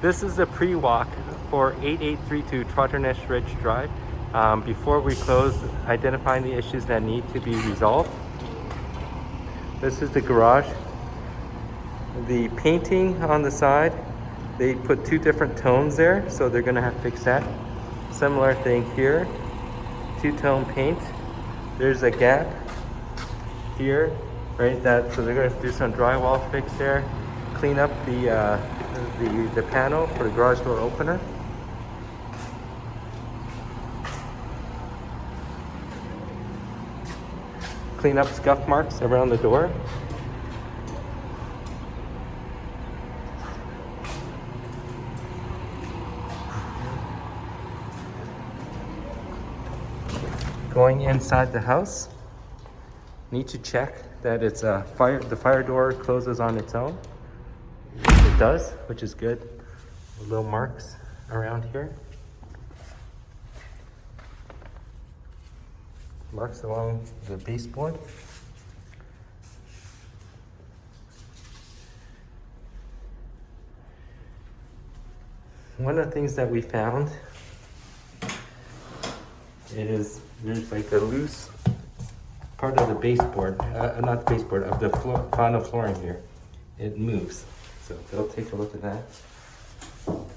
This is a pre-walk for 8832 Trotternish Ridge Drive. Before we close, identifying the issues that need to be resolved. This is the garage. The painting on the side, they put two different tones there, so they're gonna have to fix that. Similar thing here, two-tone paint. There's a gap here, right? So they're gonna do some drywall fix there, clean up the panel for the garage door opener. Clean up scuff marks around the door. Going inside the house, need to check that it's the fire door closes on its own. It does, which is good. Little marks around here. Marks along the baseboard. One of the things that we found is there's like a loose part of the baseboard, not the baseboard, of the vinyl flooring here. It moves. So they'll take a look at that. Some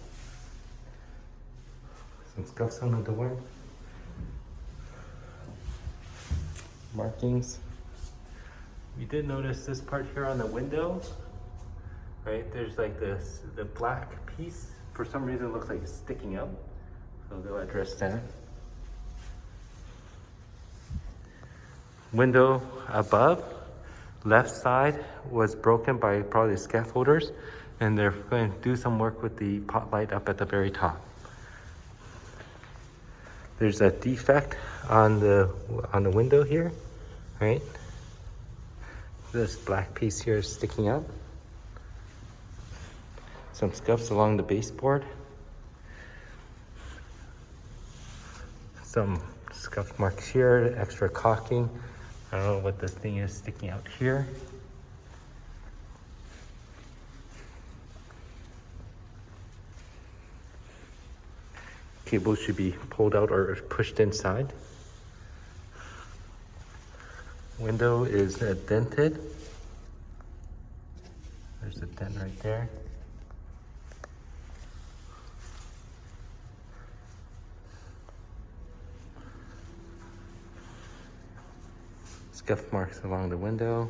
scuffs on the door. Markings. We did notice this part here on the window, right? There's like the black piece. For some reason it looks like it's sticking out. So they'll address that. Window above, left side was broken by probably the scaffolders, and they're going to do some work with the pot light up at the very top. There's a defect on the window here, right? This black piece here is sticking out. Some scuffs along the baseboard. Some scuff marks here, extra caulking. I don't know what this thing is sticking out here. Cables should be pulled out or pushed inside. Window is dented. There's a dent right there. Scuff marks along the window,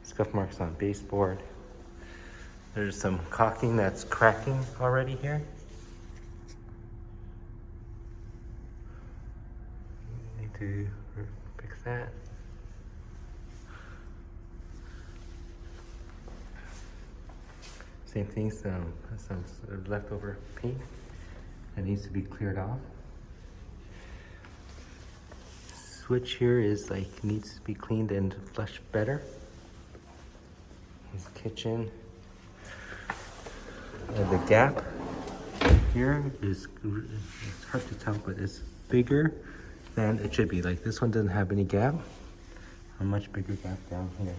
scuff marks on baseboard. There's some caulking that's cracking already here. Need to fix that. Same thing, some leftover paint that needs to be cleared off. Switch here is needs to be cleaned and flushed better. This kitchen. The gap here is, it's hard to tell, but it's bigger than it should be. Like this one doesn't have any gap. A much bigger gap down here.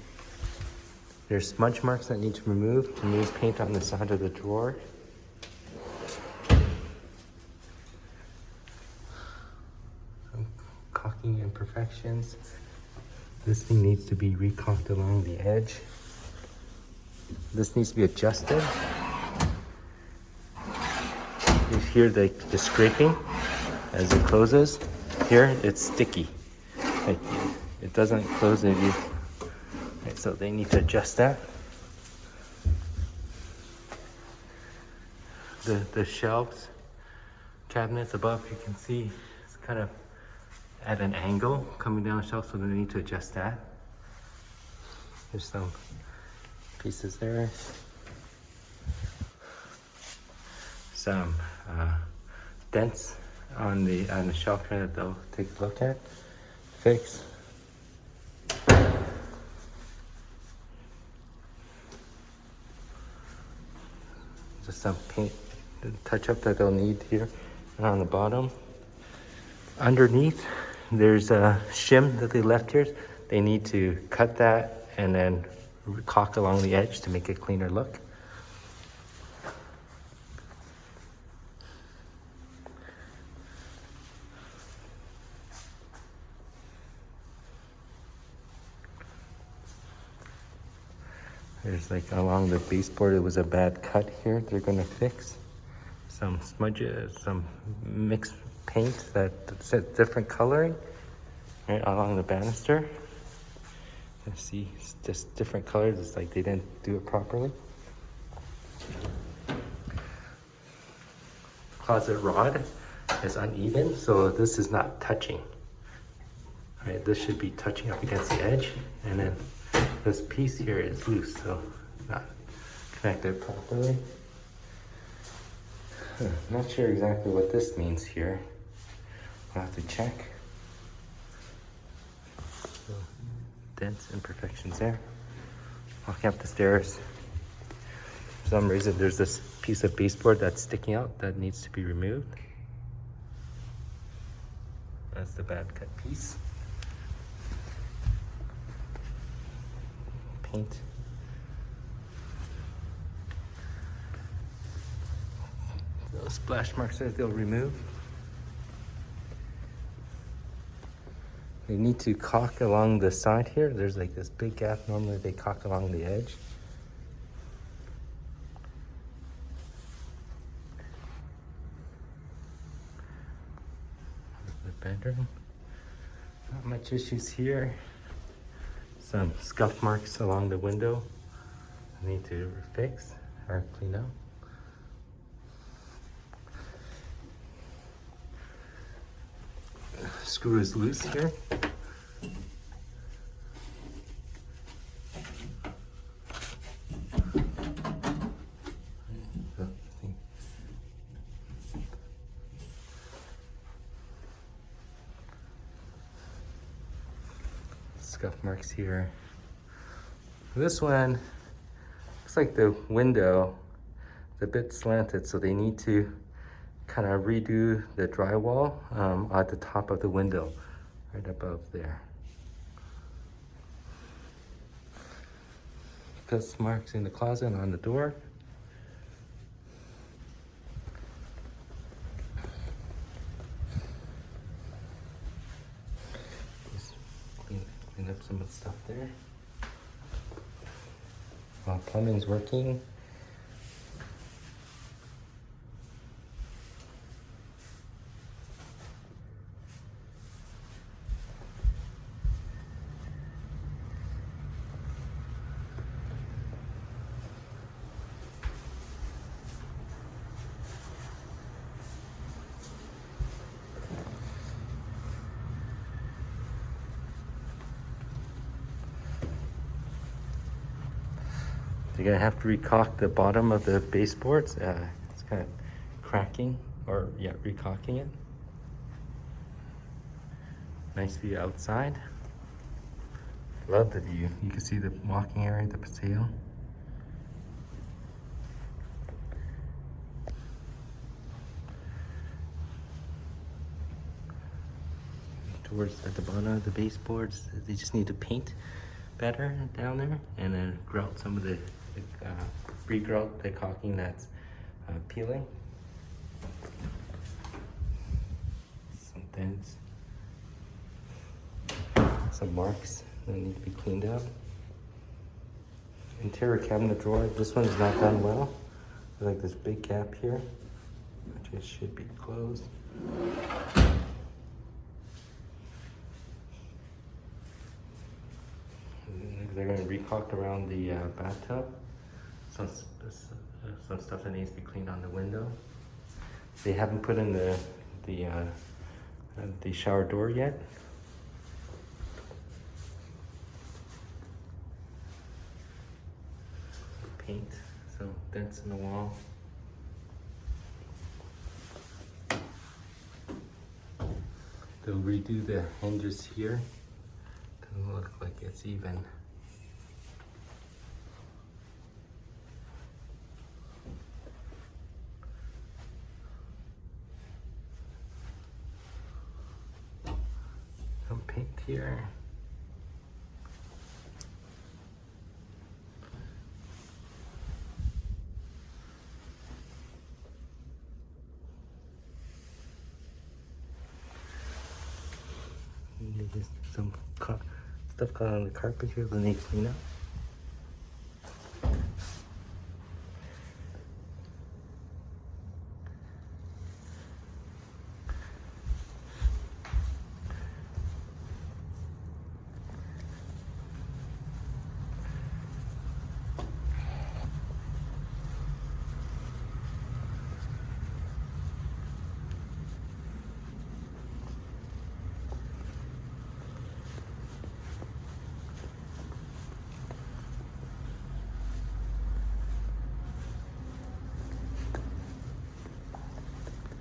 There's smudge marks that need to be removed. Remove paint on the side of the drawer. Caulking imperfections. This thing needs to be recaulked along the edge. This needs to be adjusted. You hear the scraping as it closes. Here it's sticky. It doesn't close if you. Right, so they need to adjust that. The shelves, cabinets above, you can see it's kind of at an angle coming down the shelf, so they need to adjust that. There's some pieces there. Some dents on the shelf here that they'll take a look at, fix. Just some paint touch up that they'll need here and on the bottom. Underneath, there's a shim that they left here. They need to cut that and then caulk along the edge to make a cleaner look. There's like along the baseboard, it was a bad cut here. They're gonna fix some smudges, some mixed paint that's a different coloring right along the banister. You see, it's just different colors. It's like they didn't do it properly. Closet rod is uneven, so this is not touching. All right, this should be touching up against the edge, and then this piece here is loose, so not connected properly. Not sure exactly what this means here. I'll have to check. So, dents, imperfections there. Walking up the stairs. For some reason, there's this piece of baseboard that's sticking out that needs to be removed. That's the bad cut piece. Paint. Those splash marks there, they'll remove. They need to caulk along the side here. There's like this big gap. Normally they caulk along the edge. The bedroom. Not much issues here. Some scuff marks along the window. I need to fix or clean up. Screw is loose here. Scuff marks here. This one looks like the window is a bit slanted, so they need to kind of redo the drywall at the top of the window, right above there. Cuts marks in the closet and on the door. Just clean up some of the stuff there. While plumbing's working. You're gonna have to recaulk the bottom of the baseboards. It's kind of cracking, or yeah, recaulking it. Nice view outside. Love the view. You can see the walking area, the patio. Towards at the bottom of the baseboards, they just need to paint better down there, and then grout some of the re-grout the caulking that's peeling. Some dents, some marks that need to be cleaned up. Interior cabinet drawer, this one is not done well. There's like this big gap here, which it should be closed. They're going to recaulk around the bathtub. Some stuff that needs to be cleaned on the window. They haven't put in the shower door yet. Paint, some dents in the wall. They'll redo the hinges here. Doesn't look like it's even. Some paint here. There's some stuff caught on the carpet here that needs clean up.